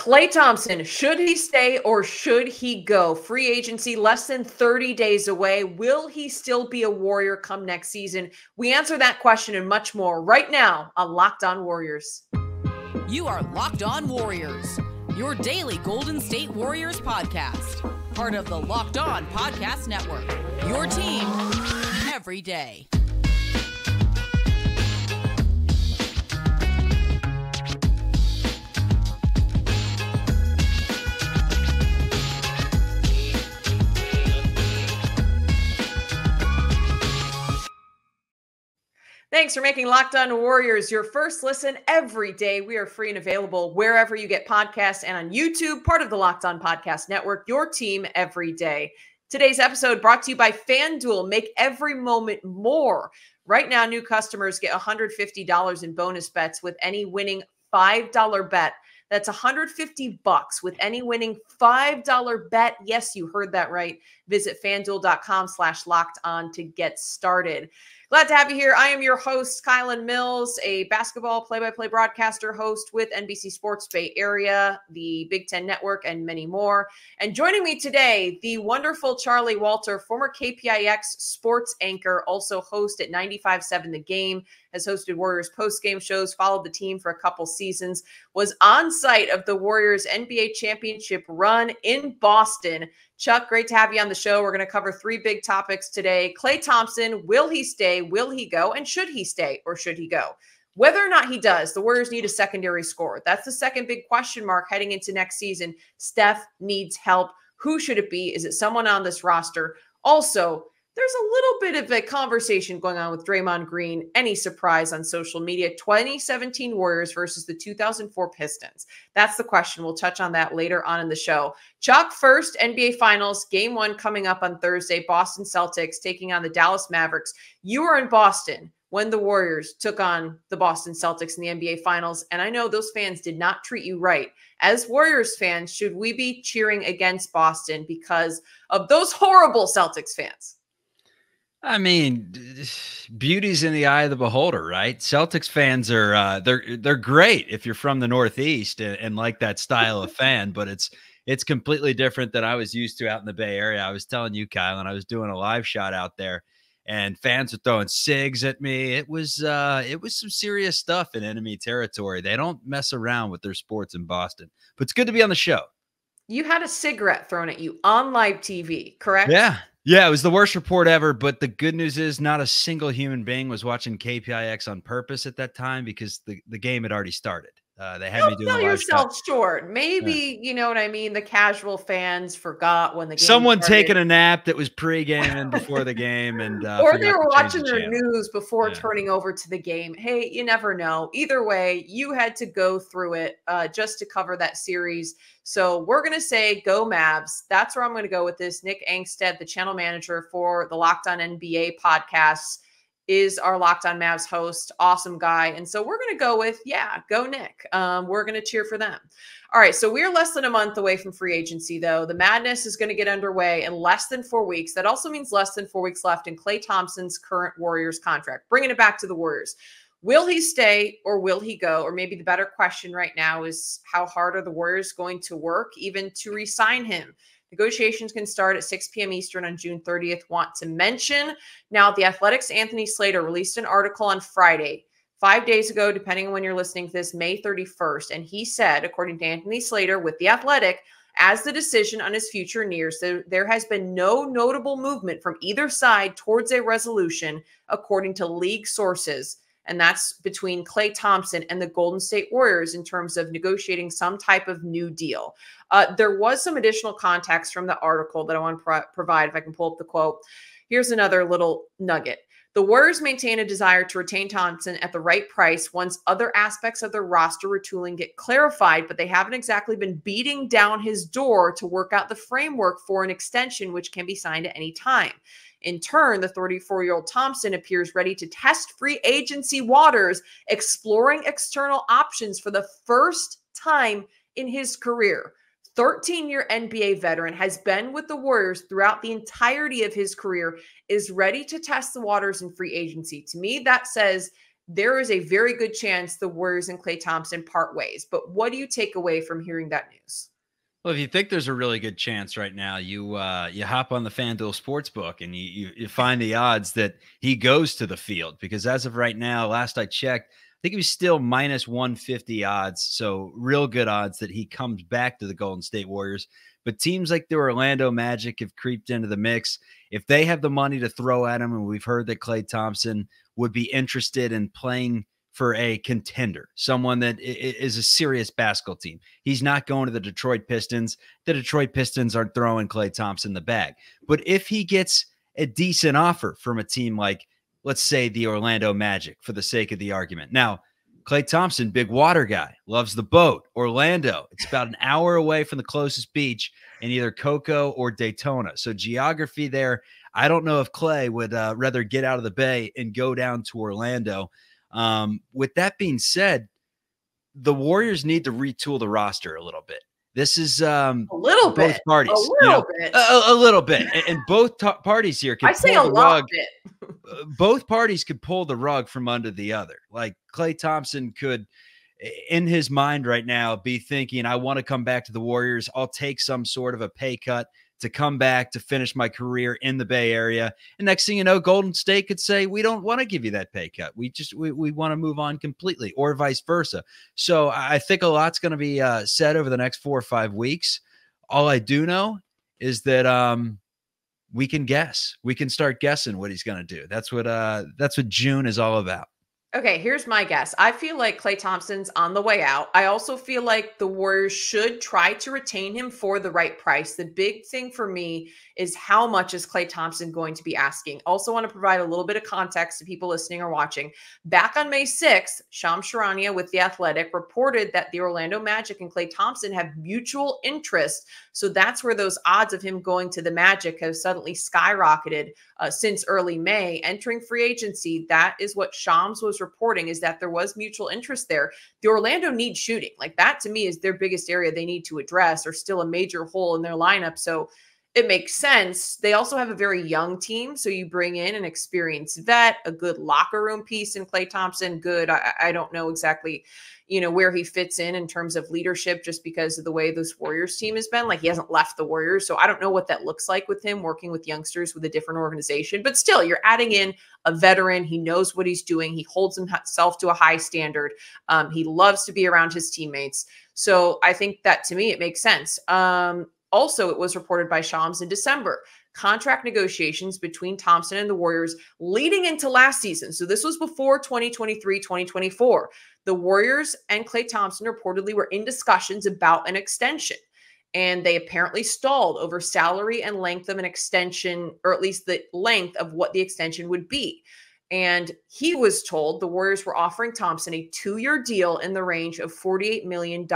Klay Thompson, should he stay or should he go? Free agency less than 30 days away. Will he still be a Warrior come next season? We answer that question and much more right now on Locked On Warriors. You are Locked On Warriors, your daily Golden State Warriors podcast. Part of the Locked On Podcast Network, your team every day. Thanks for making Locked On Warriors your first listen every day. We are free and available wherever you get podcasts and on YouTube, part of the Locked On Podcast Network, your team every day. Today's episode brought to you by FanDuel. Make every moment more. Right now, new customers get $150 in bonus bets with any winning $5 bet. That's $150 with any winning $5 bet. Yes, you heard that right. Visit FanDuel.com/lockedon to get started. Glad to have you here. I am your host, Kylan Mills, a basketball play-by-play broadcaster, host with NBC Sports Bay Area, the Big Ten Network, and many more. And joining me today, the wonderful Charlie Walter, former KPIX sports anchor, also host at 95.7 The Game, has hosted Warriors post-game shows, followed the team for a couple seasons, was on site of the Warriors NBA championship run in Boston. Chuck, great to have you on the show. We're going to cover three big topics today. Klay Thompson, will he stay? Will he go? And should he stay or should he go? Whether or not he does, the Warriors need a secondary scorer. That's the second big question mark heading into next season. Steph needs help. Who should it be? Is it someone on this roster? Also, there's a little bit of a conversation going on with Draymond Green. Any surprise on social media? 2017 Warriors versus the 2004 Pistons. That's the question. We'll touch on that later on in the show. Chuck, first, NBA Finals, Game 1 coming up on Thursday. Boston Celtics taking on the Dallas Mavericks. You were in Boston when the Warriors took on the Boston Celtics in the NBA Finals, and I know those fans did not treat you right. As Warriors fans, should we be cheering against Boston because of those horrible Celtics fans? I mean, beauty's in the eye of the beholder, right? Celtics fans are they're great if you're from the Northeast and like that style of fan, but it's completely different than I was used to out in the Bay Area. I was telling you, Kyle, and I was doing a live shot out there, and fans were throwing cigs at me. It was some serious stuff in enemy territory. They don't mess around with their sports in Boston, but it's good to be on the show. You had a cigarette thrown at you on live TV, correct? Yeah, it was the worst report ever, but the good news is not a single human being was watching KPIX on purpose at that time because the game had already started. They had me doing sell yourself short. Maybe, you know what I mean? The casual fans forgot when the game Someone started. taking a nap that was pre-game and before the game. And or they were watching their news before turning over to the game. Hey, you never know. Either way, you had to go through it just to cover that series. So we're going to say go Mavs. That's where I'm going to go with this. Nick Angstead, the channel manager for the Locked On NBA podcasts, is our Locked On Mavs host. Awesome guy. And so we're going to go with, go Nick. We're going to cheer for them. All right. So we're less than a month away from free agency, though. The madness is going to get underway in less than 4 weeks. That also means less than 4 weeks left in Klay Thompson's current Warriors contract. Bringing it back to the Warriors. Will he stay or will he go? Or maybe the better question right now is how hard are the Warriors going to work even to re-sign him? Negotiations can start at 6 p.m. Eastern on June 30th. Want to mention now, The Athletic's Anthony Slater released an article on Friday, 5 days ago, depending on when you're listening to this, May 31st. And he said, according to Anthony Slater with The Athletic, as the decision on his future nears, there has been no notable movement from either side towards a resolution, according to league sources. And that's between Klay Thompson and the Golden State Warriors in terms of negotiating some type of new deal. There was some additional context from the article that I want to provide, if I can pull up the quote. Here's another little nugget. The Warriors maintain a desire to retain Thompson at the right price once other aspects of their roster retooling get clarified, but they haven't exactly been beating down his door to work out the framework for an extension, which can be signed at any time. In turn, the 34-year-old Thompson appears ready to test free agency waters, exploring external options for the first time in his career. 13-year NBA veteran, has been with the Warriors throughout the entirety of his career, is ready to test the waters in free agency. To me, that says there is a very good chance the Warriors and Klay Thompson part ways. But what do you take away from hearing that news? Well, if you think there's a really good chance right now, you hop on the FanDuel Sportsbook and you find the odds that he goes to the field, because as of right now, last I checked, I think he was still minus 150 odds. So real good odds that he comes back to the Golden State Warriors. But teams like the Orlando Magic have creeped into the mix. If they have the money to throw at him, and we've heard that Klay Thompson would be interested in playing for a contender, someone that is a serious basketball team. He's not going to the Detroit Pistons. The Detroit Pistons aren't throwing Klay Thompson the bag. But if he gets a decent offer from a team like, let's say, the Orlando Magic, for the sake of the argument. Now, Klay Thompson, big water guy, loves the boat. Orlando, it's about an hour away from the closest beach in either Cocoa or Daytona. So geography there, I don't know if Klay would rather get out of the Bay and go down to Orlando. With that being said, the Warriors need to retool the roster a little bit. This is a little both bit, parties, a little bit, a little bit, and both parties here can. I say a lot bit. Both parties could pull the rug from under the other. Like Klay Thompson could, in his mind right now, be thinking, "I want to come back to the Warriors. I'll take some sort of a pay cut to come back to finish my career in the Bay Area." And next thing you know, Golden State could say, "We don't want to give you that pay cut. We want to move on completely," or vice versa. So I think a lot's going to be said over the next 4 or 5 weeks. All I do know is that we can guess. We can start guessing what he's going to do. That's what June is all about. Okay, here's my guess. I feel like Klay Thompson's on the way out. I also feel like the Warriors should try to retain him for the right price. The big thing for me is how much is Klay Thompson going to be asking. Also want to provide a little bit of context to people listening or watching. Back on May 6th, Shams Charania with The Athletic reported that the Orlando Magic and Klay Thompson have mutual interest. So that's where those odds of him going to the Magic have suddenly skyrocketed since early May. Entering free agency, that is what Shams was reporting, is that there was mutual interest there. The Orlando needs shooting. Like, that to me is their biggest area they need to address, or still a major hole in their lineup. So it makes sense. They also have a very young team. So you bring in an experienced vet, a good locker room piece in Klay Thompson. Good. I don't know exactly, where he fits in terms of leadership, just because of the way this Warriors team has been. Like, he hasn't left the Warriors. So I don't know what that looks like with him working with youngsters with a different organization. But still, you're adding in a veteran. He knows what he's doing. He holds himself to a high standard. He loves to be around his teammates. So I think that, to me, it makes sense. Also, it was reported by Shams in December, contract negotiations between Thompson and the Warriors leading into last season. So this was before 2023-2024. The Warriors and Klay Thompson reportedly were in discussions about an extension, and they apparently stalled over salary and length of an extension, or at least the length of what the extension would be. And he was told the Warriors were offering Thompson a 2-year deal in the range of $48 million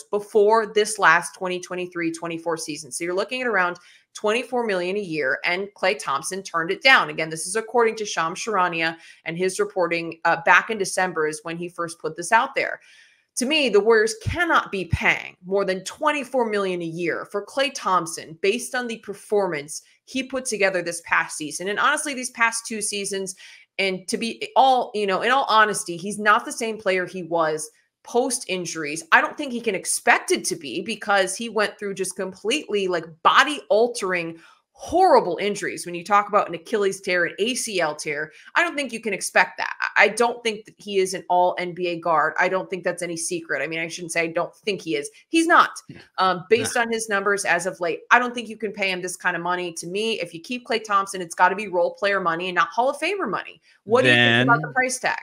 before this last 2023-24 season. So you're looking at around $24 million a year, and Klay Thompson turned it down. Again, this is according to Shams Charania, and his reporting back in December is when he first put this out there. To me, the Warriors cannot be paying more than $24 million a year for Klay Thompson based on the performance he put together this past season. And honestly, these past 2 seasons, and to be in all honesty, he's not the same player he was post injuries. I don't think he can expect it to be, because he went through just completely body altering, horrible injuries. When you talk about an Achilles tear, an ACL tear, I don't think you can expect that. I don't think that he is an all NBA guard. I don't think that's any secret. I mean, I shouldn't say I don't think he is. He's not. Based on his numbers as of late, I don't think you can pay him this kind of money. To me, if you keep Klay Thompson, it's got to be role player money and not Hall of Famer money. What do you think about the price tag?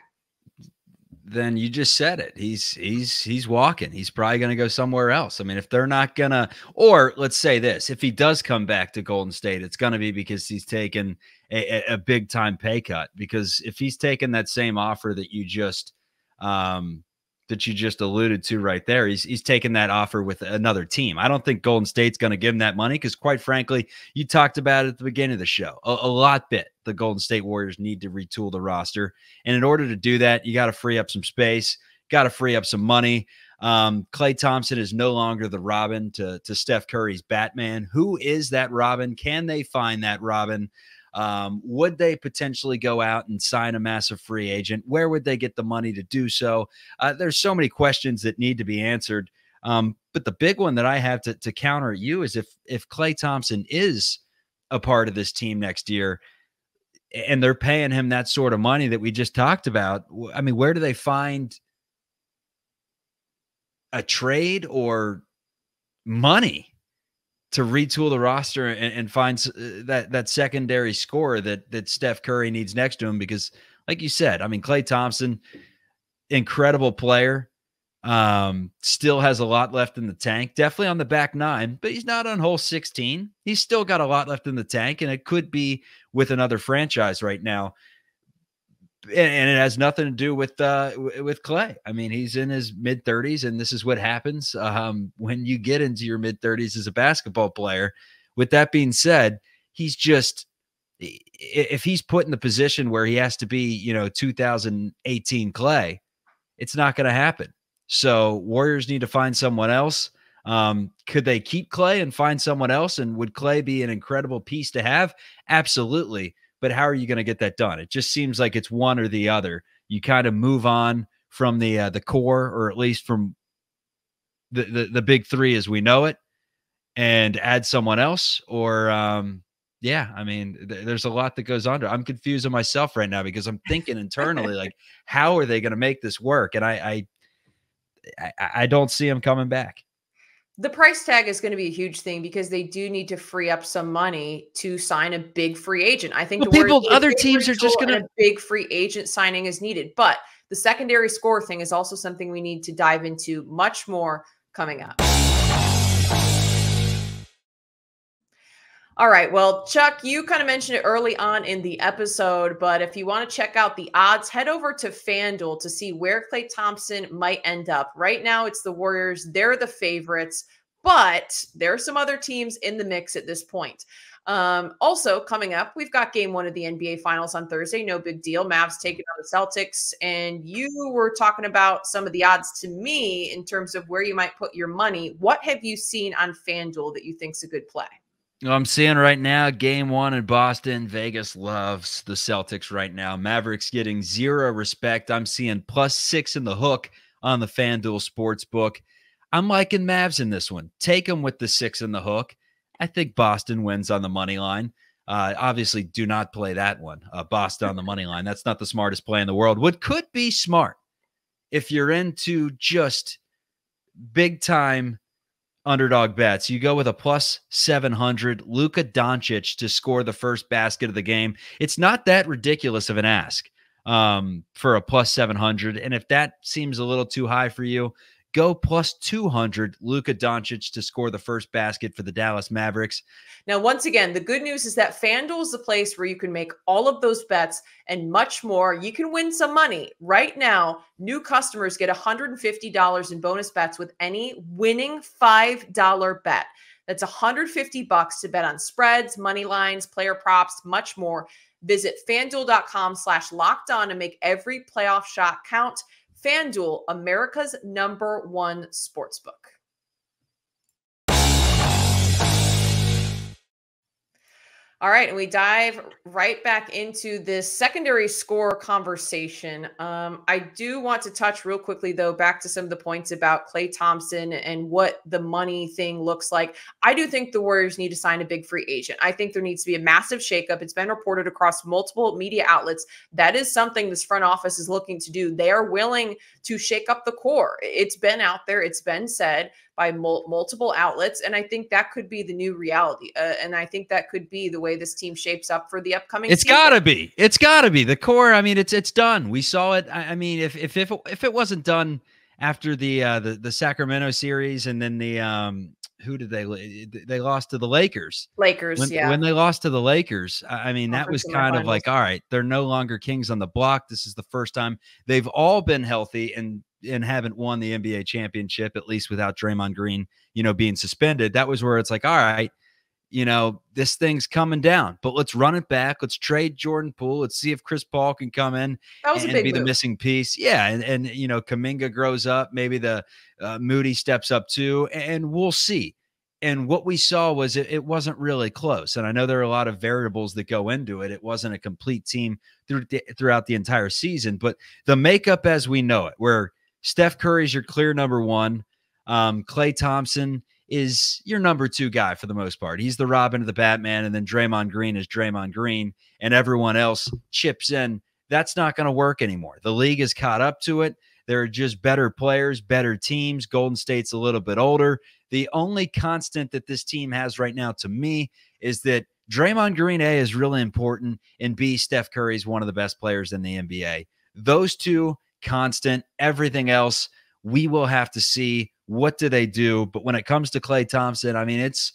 Then you just said it. He's walking. He's probably going to go somewhere else. I mean, if they're not going to, or let's say this, if he does come back to Golden State, it's going to be because he's taken a big time pay cut. Because if he's taken that same offer that you just alluded to right there, he's taken that offer with another team. I don't think Golden State's going to give him that money, because quite frankly, you talked about it at the beginning of the show, a lot bit. The Golden State Warriors need to retool the roster. And in order to do that, you got to free up some space, got to free up some money. Klay Thompson is no longer the Robin to Steph Curry's Batman. Who is that Robin? Can they find that Robin? Would they potentially go out and sign a massive free agent? Where would they get the money to do so? There's so many questions that need to be answered. But the big one that I have to counter you is if Klay Thompson is a part of this team next year, and they're paying him that sort of money that we just talked about, I mean, where do they find a trade or money to retool the roster and find that secondary scorer that Steph Curry needs next to him? Because like you said, I mean, Klay Thompson, incredible player, still has a lot left in the tank, definitely on the back nine, but he's not on hole 16. He's still got a lot left in the tank, and it could be with another franchise right now. And it has nothing to do with Klay. I mean, he's in his mid-30s, and this is what happens when you get into your mid-30s as a basketball player. With that being said, he's just, if he's put in the position where he has to be, 2018 Klay, it's not going to happen. So Warriors need to find someone else. Could they keep Klay and find someone else? And would Klay be an incredible piece to have? Absolutely. But how are you going to get that done? It just seems like it's one or the other. You kind of move on from the core, or at least from the big three as we know it, and add someone else. Or yeah, I mean, there's a lot that goes on. I'm confusing myself right now because I'm thinking internally, like, how are they going to make this work? And I don't see him coming back. The price tag is going to be a huge thing because they do need to free up some money to sign a big free agent. I think other teams are just going to, a big free agent signing is needed, but the secondary score thing is also something we need to dive into much more coming up. All right. Well, Chuck, you kind of mentioned it early on in the episode, but if you want to check out the odds, head over to FanDuel to see where Klay Thompson might end up. Right now, it's the Warriors. They're the favorites, but there are some other teams in the mix at this point. Also coming up, we've got game 1 of the NBA Finals on Thursday. No big deal. Mavs taking on the Celtics. And you were talking about some of the odds to me in terms of where you might put your money. What have you seen on FanDuel that you think's a good play? I'm seeing right now game 1 in Boston. Vegas loves the Celtics right now. Mavericks getting 0 respect. I'm seeing +6 in the hook on the FanDuel Sportsbook. I'm liking Mavs in this one. Take them with the 6 in the hook. I think Boston wins on the money line. Obviously, do not play that one. Boston on the money line. That's not the smartest play in the world. What could be smart, if you're into just big time underdog bets, you go with a +700 Luka Doncic to score the first basket of the game. It's not that ridiculous of an ask for a +700. And if that seems a little too high for you, go +200 Luka Doncic to score the first basket for the Dallas Mavericks. Now, once again, the good news is that FanDuel is the place where you can make all of those bets and much more. You can win some money. Right now, new customers get $150 in bonus bets with any winning $5 bet. That's $150 to bet on spreads, money lines, player props, much more. Visit FanDuel.com/lockedon and make every playoff shot count. FanDuel, America's #1 sportsbook. All right, and we dive right back into this secondary score conversation. I do want to touch real quickly, though, back to some of the points about Klay Thompson and what the money thing looks like. I do think the Warriors need to sign a big free agent. I think there needs to be a massive shakeup. It's been reported across multiple media outlets. That is something this front office is looking to do. They are willing to shake up the core. It's been out there. It's been said by multiple outlets. And I think that could be the new reality. And I think that could be the way this team shapes up for the upcoming season. Gotta be. It's gotta be. The core, I mean, it's done. We saw it. I mean, if it wasn't done after the Sacramento series, and then the who did they lost to the Lakers. Yeah. When they lost to the Lakers, I mean, that was kind of like, all right, they're no longer kings on the block. This is the first time they've all been healthy and haven't won the NBA championship, at least without Draymond Green, being suspended. That was where it's like, all right, this thing's coming down, but let's run it back. Let's trade Jordan Poole. Let's see if Chris Paul can come in and be the missing piece. Yeah. And Kuminga grows up. Maybe the Moody steps up too, and we'll see. And what we saw was it wasn't really close. And I know there are a lot of variables that go into it. It wasn't a complete team throughout the entire season, but the makeup as we know it, where Steph Curry's your clear number one, Klay Thompson is your number two guy for the most part. He's the Robin of the Batman, and then Draymond Green is Draymond Green, and everyone else chips in. That's not going to work anymore. The league is caught up to it. There are just better players, better teams. Golden State's a little bit older. The only constant that this team has right now to me is that Draymond Green, A, is really important, and B, Steph Curry is one of the best players in the NBA. Those two, constant. Everything else, we will have to see what do they do. But when it comes to Klay Thompson, I mean, it's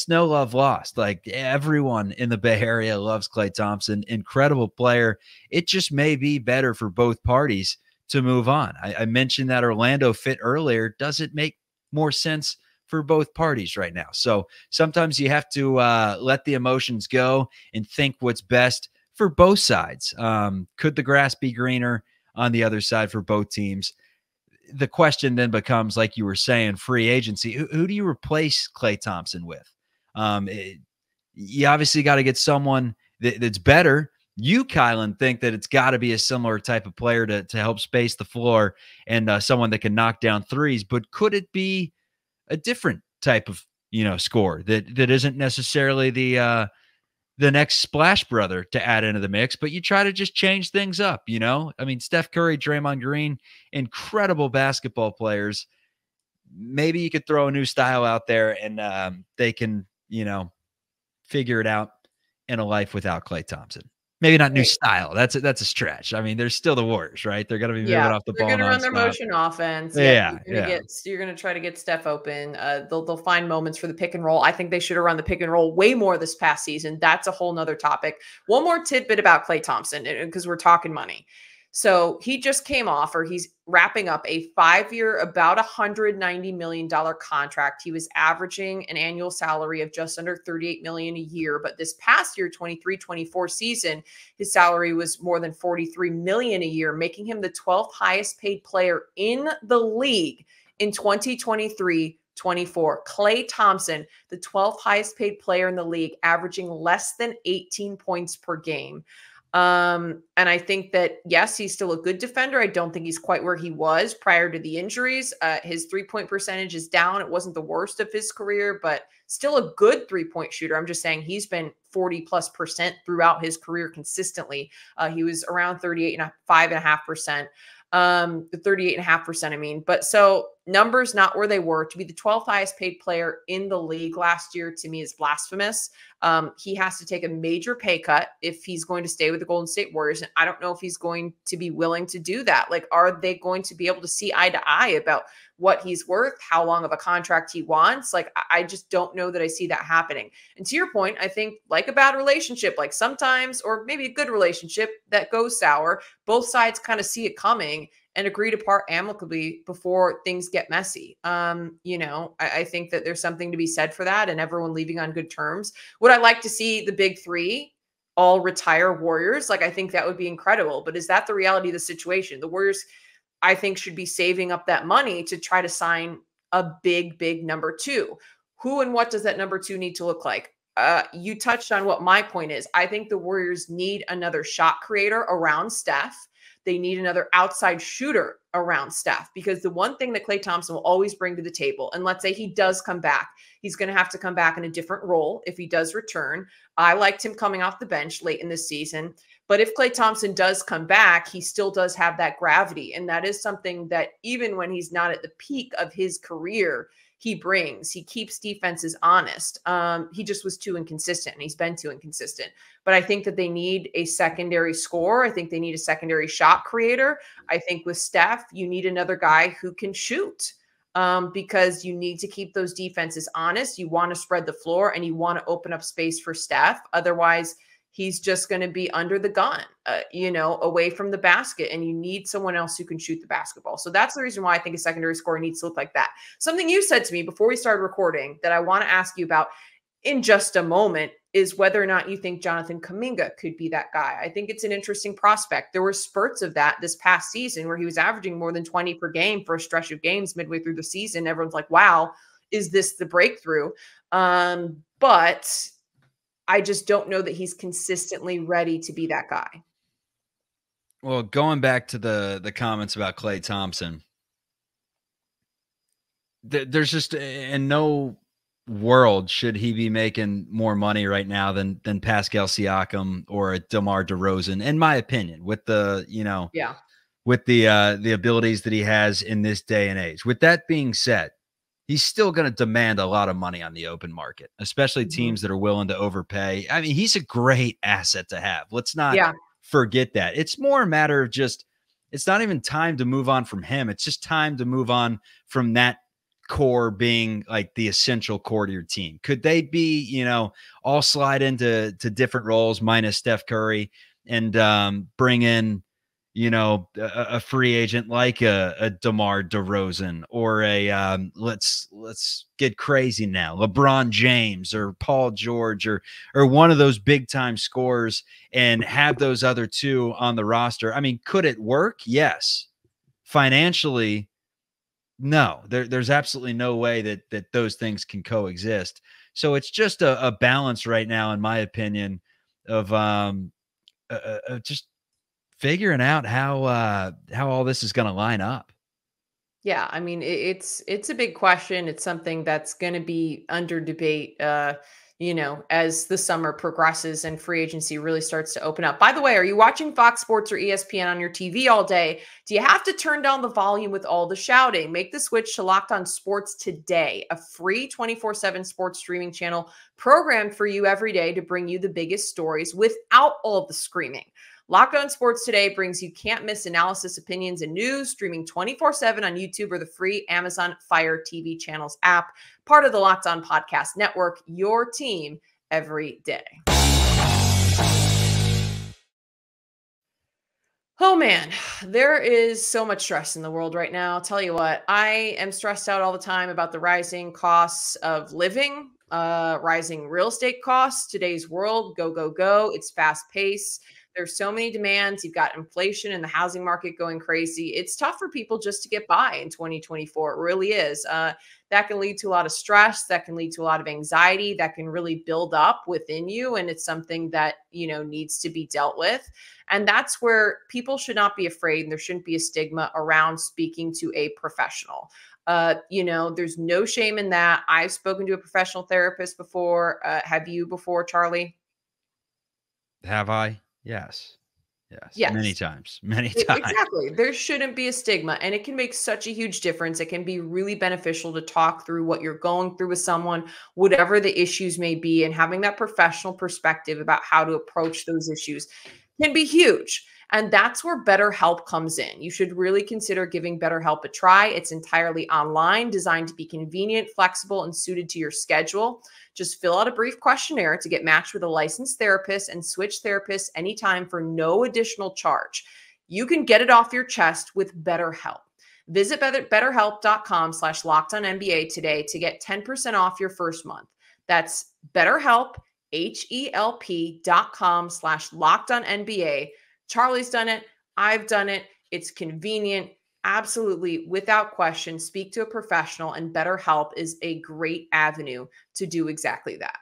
no love lost. Like, everyone in the Bay Area loves Klay Thompson. Incredible player. It just may be better for both parties to move on. I mentioned that Orlando fit earlier. Does it make more sense for both parties right now? So sometimes you have to let the emotions go and think what's best for both sides. Could the grass be greener on the other side for both teams? The question then becomes, like you were saying, free agency. Who do you replace Klay Thompson with? You obviously got to get someone that's better. You, Kylan, think that it's got to be a similar type of player to help space the floor and someone that can knock down threes. But could it be a different type of, score that isn't necessarily the next Splash Brother to add into the mix, but you try to just change things up, I mean, Steph Curry, Draymond Green, incredible basketball players. Maybe you could throw a new style out there and they can, figure it out in a life without Klay Thompson. Maybe not new style. That's a stretch. I mean, they're still the Warriors, right? They're going to be moving off the ball. They're going to run their motion offense. Yeah. You're going to try to get Steph open. They'll find moments for the pick and roll. I think they should have run the pick and roll way more this past season. That's a whole nother topic. One more tidbit about Klay Thompson, because we're talking money. So he just came off, or he's wrapping up a 5-year, about $190 million contract. He was averaging an annual salary of just under $38 million a year. But this past year, 23-24 season, his salary was more than $43 million a year, making him the 12th highest paid player in the league in 2023-24. Klay Thompson, the 12th highest paid player in the league, averaging less than 18 points per game. And I think that, yes, he's still a good defender. I don't think he's quite where he was prior to the injuries. His 3-point percentage is down. It wasn't the worst of his career, but still a good 3-point shooter. I'm just saying he's been 40+% throughout his career consistently. He was around 38.5%. 38.5%, I mean. But so numbers not where they were. To be the 12th highest paid player in the league last year, to me, is blasphemous. He has to take a major pay cut if he's going to stay with the Golden State Warriors. And I don't know if he's going to be willing to do that. Like, are they going to be able to see eye to eye about what he's worth, how long of a contract he wants? Like, I just don't know that I see that happening. And to your point, I think, like a bad relationship, like sometimes, or maybe a good relationship that goes sour, both sides kind of see it coming and agree to part amicably before things get messy. I think that there's something to be said for that, and everyone leaving on good terms. Would I like to see the big three all retire Warriors? Like, I think that would be incredible. But is that the reality of the situation? The Warriors, I think, should be saving up that money to try to sign a big number two. Who and what does that number two need to look like? You touched on what my point is. I think the Warriors need another shot creator around Steph. They need another outside shooter around Steph, because the one thing that Klay Thompson will always bring to the table, and let's say he does come back, he's going to have to come back in a different role if he does return. I liked him coming off the bench late in this season, but if Klay Thompson does come back, he still does have that gravity. And that is something that even when he's not at the peak of his career, he brings. He keeps defenses honest. He just was too inconsistent, and he's been too inconsistent. But I think that they need a secondary scorer. I think they need a secondary shot creator. I think with Steph, you need another guy who can shoot, because you need to keep those defenses honest. You want to spread the floor, and you want to open up space for Steph. Otherwise, he's just going to be under the gun, away from the basket, and you need someone else who can shoot the basketball. So that's the reason why I think a secondary scorer needs to look like that. Something you said to me before we started recording that I want to ask you about in just a moment is whether or not you think Jonathan Kuminga could be that guy. I think it's an interesting prospect. There were spurts of that this past season where he was averaging more than 20 per game for a stretch of games midway through the season. Everyone's like, wow, is this the breakthrough? But I just don't know that he's consistently ready to be that guy. Well, going back to the comments about Klay Thompson, there's just in no world should he be making more money right now than Pascal Siakam or a DeMar DeRozan, in my opinion, with the, with the abilities that he has in this day and age. With that being said, he's still going to demand a lot of money on the open market, especially teams that are willing to overpay. I mean, he's a great asset to have. Let's not forget that. It's more a matter of just, it's not even time to move on from him. It's just time to move on from that core being like the essential core to your team. Could they be, all slide into different roles minus Steph Curry and bring in, a free agent like a DeMar DeRozan or a let's get crazy now, LeBron James or Paul George or one of those big time scorers, and have those other two on the roster? I mean, could it work? Yes. Financially, no. There's absolutely no way that those things can coexist. So it's just a balance right now, in my opinion, of just figuring out how all this is going to line up. Yeah, I mean, it's a big question. It's something that's going to be under debate, as the summer progresses and free agency really starts to open up. By the way, are you watching Fox Sports or ESPN on your TV all day? Do you have to turn down the volume with all the shouting? Make the switch to Locked On Sports today, a free 24/7 sports streaming channel programmed for you every day to bring you the biggest stories without all of the screaming. Locked On Sports Today brings you can't-miss analysis, opinions, and news, streaming 24/7 on YouTube or the free Amazon Fire TV channels app, part of the Locked On Podcast Network, your team every day. Oh, man, there is so much stress in the world right now. I'll tell you what, I am stressed out all the time about the rising costs of living, rising real estate costs. Today's world, go, go, go. It's fast-paced. There's so many demands. You've got inflation and the housing market going crazy. It's tough for people just to get by in 2024. It really is. That can lead to a lot of stress. That can lead to a lot of anxiety. That can really build up within you. And it's something that, needs to be dealt with. And that's where people should not be afraid. And there shouldn't be a stigma around speaking to a professional. There's no shame in that. I've spoken to a professional therapist before. Have you before, Charlie? Have I? Yes. Many times. Exactly. There shouldn't be a stigma, and it can make such a huge difference. It can be really beneficial to talk through what you're going through with someone, whatever the issues may be, and having that professional perspective about how to approach those issues can be huge. And that's where BetterHelp comes in. You should really consider giving BetterHelp a try. It's entirely online, designed to be convenient, flexible, and suited to your schedule. Just fill out a brief questionnaire to get matched with a licensed therapist and switch therapists anytime for no additional charge. You can get it off your chest with BetterHelp. Visit betterhelp.com/LockedOnNBA today to get 10% off your first month. That's BetterHelp, HELP.com/LockedOnNBA. Charlie's done it. I've done it. It's convenient. Absolutely, without question, speak to a professional, and BetterHelp is a great avenue to do exactly that.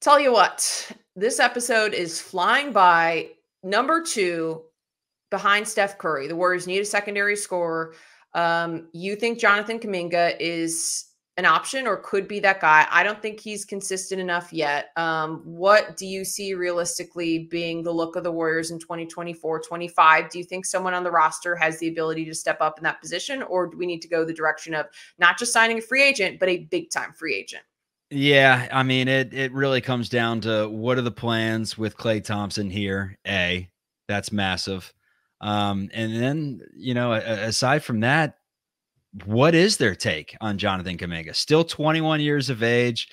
Tell you what, this episode is flying by. Number 2 behind Steph Curry. The Warriors need a secondary scorer. You think Jonathan Kuminga is an option or could be that guy? I don't think he's consistent enough yet. What do you see realistically being the look of the Warriors in 2024-25? Do you think someone on the roster has the ability to step up in that position, or do we need to go the direction of not just signing a free agent, but a big time free agent? Yeah, I mean, it really comes down to what are the plans with Klay Thompson here? That's massive. And then, aside from that, what is their take on Jonathan Kuminga? Still 21 years of age.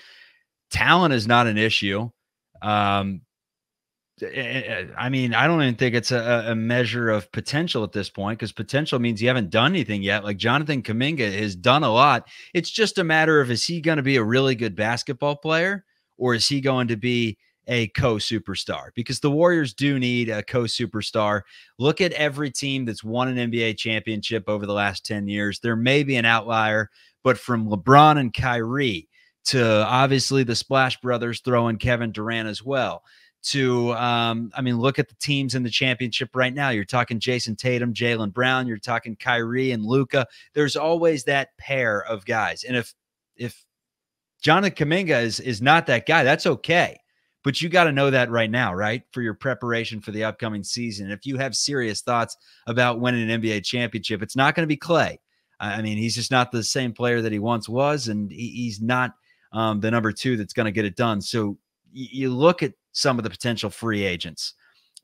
Talent is not an issue. I mean, I don't even think it's a measure of potential at this point, because potential means you haven't done anything yet. Like Jonathan Kuminga has done a lot. It's just a matter of, is he going to be a really good basketball player, or is he going to be a co-superstar, because the Warriors do need a co-superstar. Look at every team that's won an NBA championship over the last 10 years. There may be an outlier, but from LeBron and Kyrie to obviously the Splash Brothers, throw in Kevin Durant as well, to, I mean, look at the teams in the championship right now. You're talking Jason Tatum, Jaylen Brown. You're talking Kyrie and Luka. There's always that pair of guys. And if Jonathan Kuminga is not that guy, that's okay. But you got to know that right now, right? For your preparation for the upcoming season. If you have serious thoughts about winning an NBA championship, it's not going to be Klay. I mean, he's just not the same player that he once was, and he's not the number 2 that's going to get it done. So you look at some of the potential free agents,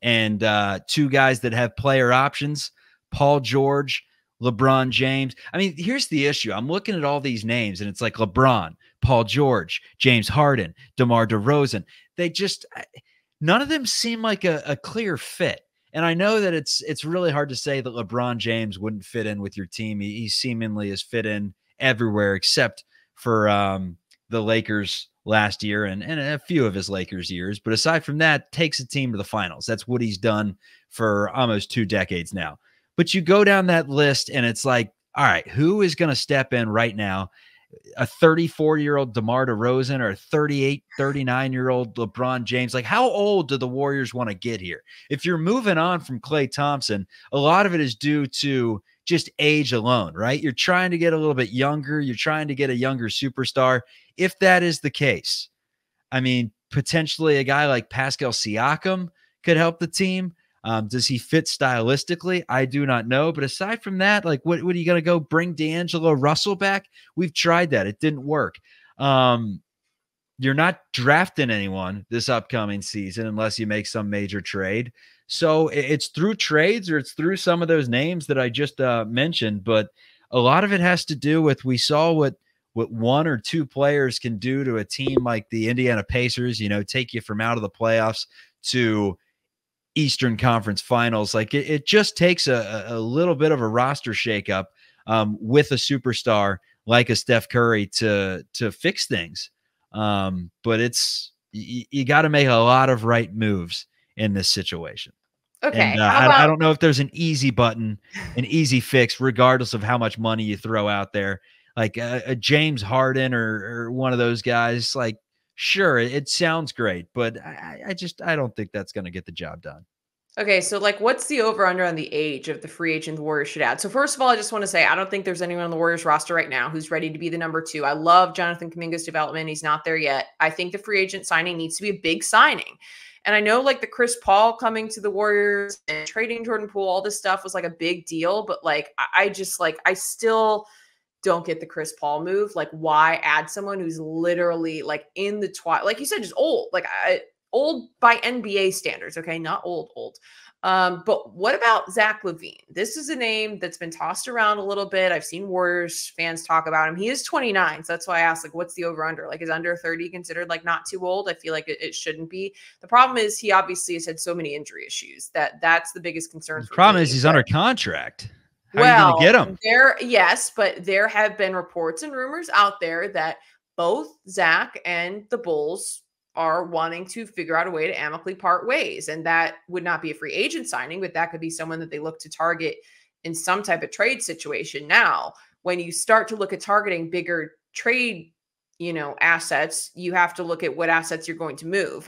and 2 guys that have player options, Paul George, LeBron James. I mean, here's the issue. I'm looking at all these names, and it's like LeBron, Paul George, James Harden, DeMar DeRozan. They just, none of them seem like a clear fit. And I know that it's really hard to say that LeBron James wouldn't fit in with your team. He seemingly has fit in everywhere except for the Lakers last year and a few of his Lakers years. But aside from that, takes a team to the finals. That's what he's done for almost 2 decades now. But you go down that list and it's like, all right, who is going to step in right now? A 34-year-old DeMar DeRozan or a 38, 39-year-old LeBron James? Like, how old do the Warriors want to get here? If you're moving on from Klay Thompson, a lot of it is due to just age alone, right? You're trying to get a little bit younger. You're trying to get a younger superstar. If that is the case, I mean, potentially a guy like Pascal Siakam could help the team. Does he fit stylistically? I do not know. But aside from that, like, what are you going to go bring D'Angelo Russell back? We've tried that. It didn't work. You're not drafting anyone this upcoming season unless you make some major trade. So it's through trades or it's through some of those names that I just mentioned. But a lot of it has to do with, we saw what 1 or 2 players can do to a team like the Indiana Pacers, you know, take you from out of the playoffs to Eastern Conference Finals. Like, it just takes a little bit of a roster shakeup with a superstar like a Steph Curry to fix things. But you got to make a lot of right moves in this situation. Okay. And I don't know if there's an easy button, an easy fix, regardless of how much money you throw out there. Like a James Harden or one of those guys, like, sure, it sounds great, but I don't think that's going to get the job done. Okay, so like, what's the over-under on the age of the free agent the Warriors should add? So first of all, I just want to say I don't think there's anyone on the Warriors roster right now who's ready to be the number 2. I love Jonathan Kuminga's development. He's not there yet. I think the free agent signing needs to be a big signing. And I know like the Chris Paul coming to the Warriors and trading Jordan Poole, all this stuff was like a big deal. But like, I still don't get the Chris Paul move. Like, why add someone who's literally like in the twilight, like you said, just old, like old by NBA standards. Okay. Not old. But what about Zach LaVine? This is a name that's been tossed around a little bit. I've seen Warriors fans talk about him. He is 29. So that's why I asked, like, what's the over under? Like, is under 30 considered like not too old? I feel like it shouldn't be. The problem is he obviously has had so many injury issues that's the biggest concern. The problem is he's under contract. How are you going to get him? Yes, but there have been reports and rumors out there that both Zach and the Bulls are wanting to figure out a way to amicably part ways. And that would not be a free agent signing, but that could be someone that they look to target in some type of trade situation. Now, when you start to look at targeting bigger trade, assets, you have to look at what assets you're going to move.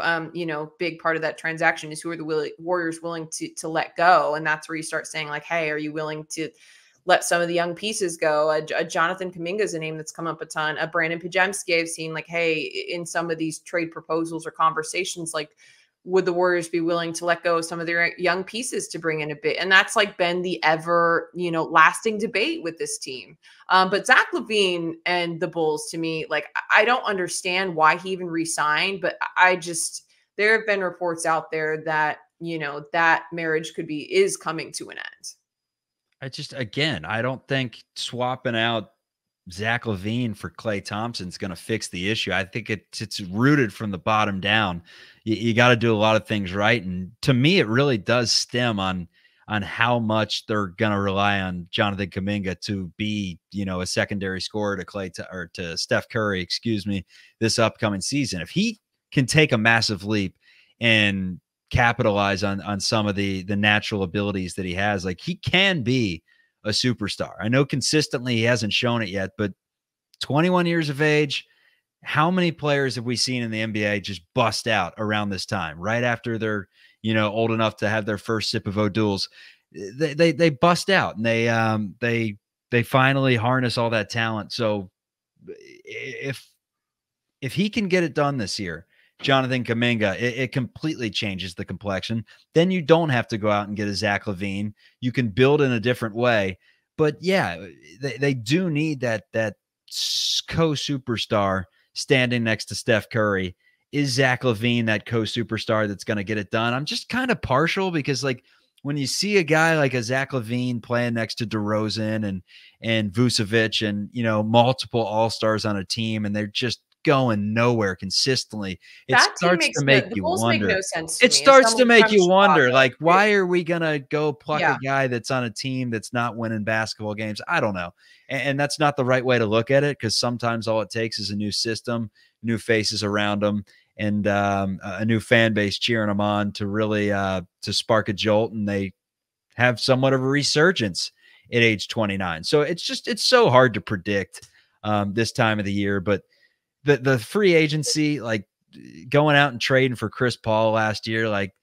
Big part of that transaction is who are the Warriors willing to let go. And that's where you start saying like, hey, are you willing to let some of the young pieces go? A Jonathan Kuminga is a name that's come up a ton. A Brandon Pajemski, I've seen like, hey, in some of these trade proposals or conversations, like, would the Warriors be willing to let go of some of their young pieces to bring in a bit? And that's like been the ever, lasting debate with this team. But Zach LaVine and the Bulls, to me, like, I don't understand why he even re-signed, but there have been reports out there that, that marriage is coming to an end. I don't think swapping out Zach LaVine for Klay Thompson is going to fix the issue. I think it's rooted from the bottom down. You got to do a lot of things right. And to me, it really does stem on how much they're going to rely on Jonathan Kuminga to be, a secondary scorer to Steph Curry, this upcoming season. If he can take a massive leap and capitalize on some of the natural abilities that he has. Like, he can be a superstar. I know consistently he hasn't shown it yet, but 21 years of age, how many players have we seen in the NBA just bust out around this time, right after they're, old enough to have their first sip of O'Doul's? They bust out, and they finally harness all that talent. So if he can get it done this year, Jonathan Kuminga, it completely changes the complexion. Then you don't have to go out and get a Zach LaVine. You can build in a different way. But yeah, they do need that co-superstar standing next to Steph Curry. Is Zach LaVine that co-superstar that's going to get it done? I'm just kind of partial, because like, when you see a guy like a Zach LaVine playing next to DeRozan and Vucevic and, multiple all-stars on a team, and they're just going nowhere consistently, it starts to make you wonder. No sense it starts to make you wonder, like, why are we going to go pluck a guy that's on a team that's not winning basketball games? I don't know. And that's not the right way to look at it, because sometimes all it takes is a new system, new faces around them, and a new fan base cheering them on to really to spark a jolt, and they have somewhat of a resurgence at age 29. So it's so hard to predict this time of the year. But the free agency, like going out and trading for Chris Paul last year, like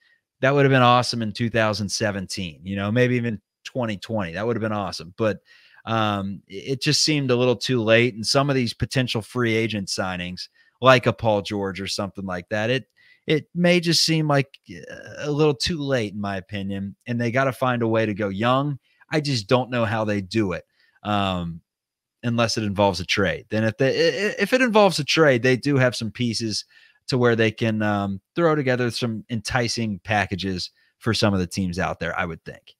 that would have been awesome in 2017, maybe even 2020. That would have been awesome. But it just seemed a little too late. And some of these potential free agent signings, like a Paul George or something like that, it may just seem like a little too late, in my opinion. And they got to find a way to go young. I just don't know how they do it. Unless it involves a trade. Then if it involves a trade, they do have some pieces to where they can throw together some enticing packages for some of the teams out there, I would think.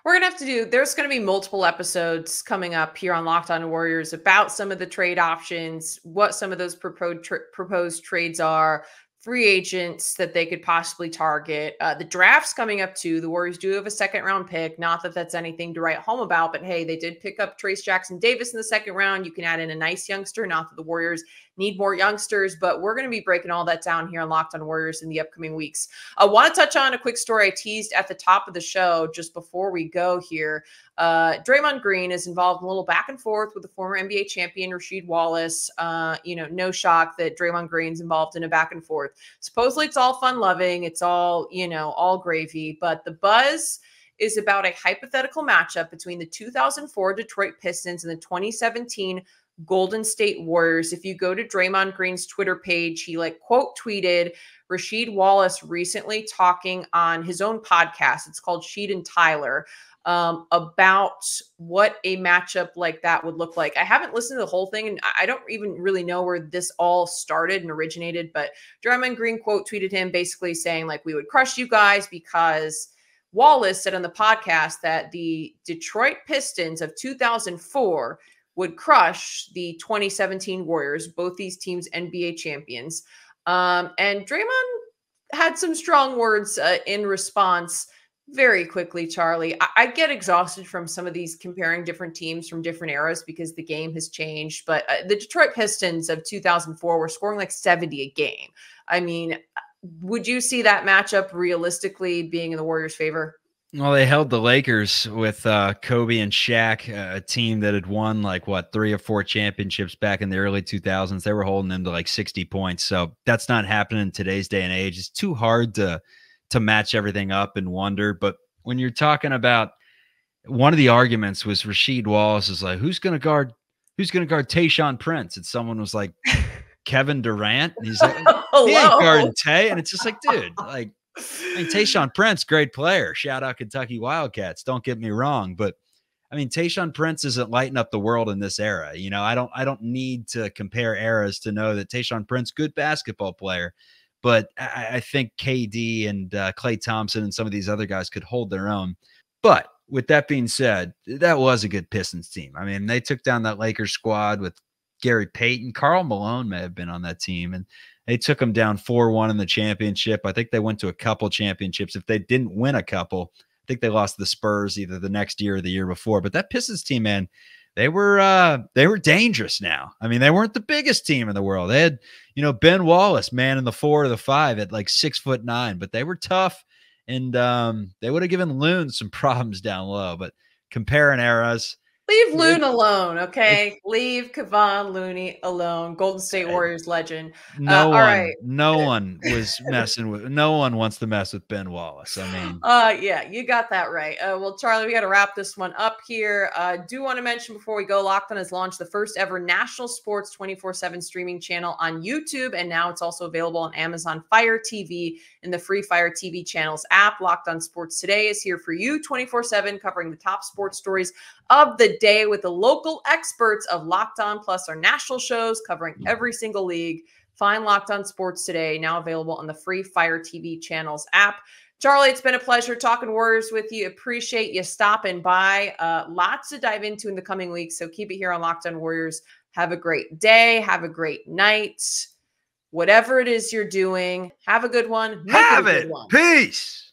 We're going to have to there's going to be multiple episodes coming up here on Locked On Warriors about some of the trade options, what some of those proposed trades are, free agents that they could possibly target. The draft's coming up too. The Warriors do have a second-round pick. Not that that's anything to write home about, but hey, they did pick up Trace Jackson-Davis in the second round. You can add in a nice youngster. Not that the Warriors need more youngsters, but we're going to be breaking all that down here on Locked On Warriors in the upcoming weeks. I want to touch on a quick story I teased at the top of the show just before we go here. Draymond Green is involved in a little back and forth with the former NBA champion, Rasheed Wallace. No shock that Draymond Green's involved in a back and forth. Supposedly it's all fun loving. It's all, all gravy, but the buzz is about a hypothetical matchup between the 2004 Detroit Pistons and the 2017 Golden State Warriors. If you go to Draymond Green's Twitter page, he quote tweeted Rasheed Wallace recently talking on his own podcast. It's called Sheed and Tyler, about what a matchup like that would look like. I haven't listened to the whole thing, and I don't even really know where this all started and originated, but Draymond Green quote tweeted him basically saying we would crush you guys, because Wallace said on the podcast that the Detroit Pistons of 2004 would crush the 2017 Warriors, both these teams NBA champions. And Draymond had some strong words in response very quickly, Charlie. I get exhausted from some of these comparing different teams from different eras because the game has changed. But the Detroit Pistons of 2004 were scoring 70 a game. I mean, would you see that matchup realistically being in the Warriors' favor? Well, they held the Lakers with Kobe and Shaq, a team that had won 3 or 4 championships back in the early 2000s. They were holding them to 60 points. So that's not happening in today's day and age. It's too hard to match everything up and wonder. But when you're talking about, one of the arguments was Rasheed Wallace is who's going to guard Tayshaun Prince? And someone was like, Kevin Durant. And he's like, he ain't guarding Tay. And it's just dude, Tayshaun Prince, great player. Shout out Kentucky Wildcats. Don't get me wrong, but Tayshaun Prince isn't lighting up the world in this era. I don't need to compare eras to know that Tayshaun Prince, good basketball player, but I think KD and Klay Thompson and some of these other guys could hold their own. But with that being said, that was a good Pistons team. They took down that Lakers squad with Gary Payton. Karl Malone may have been on that team, and they took them down 4-1 in the championship. I think they went to a couple championships. If they didn't win a couple, I think they lost to the Spurs either the next year or the year before. But that Pistons team, man, they were dangerous now. They weren't the biggest team in the world. They had, You know, Ben Wallace, man in the 4 or the 5 at like 6'9", but they were tough, and they would have given Loon some problems down low. But comparing eras. Leave Loon alone, okay? Leave Kevon Looney alone. Golden State Warriors legend. No all right. No one was messing with. No one wants to mess with Ben Wallace. I mean, yeah, you got that right. Well, Charlie, we got to wrap this one up here. Do want to mention before we go, Locked On has launched the first ever national sports 24/7 streaming channel on YouTube, and now it's also available on Amazon Fire TV and the free Fire TV channels app. Locked On Sports Today is here for you 24/7, covering the top sports stories of the day with the local experts of Locked On, plus our national shows covering every single league. Find Locked On Sports Today, now available on the free Fire TV channels app. Charlie, it's been a pleasure talking Warriors with you. Appreciate you stopping by. Lots to dive into in the coming weeks, so keep it here on Locked On Warriors. Have a great day. Have a great night. Whatever it is you're doing, have a good one. Have it. Peace.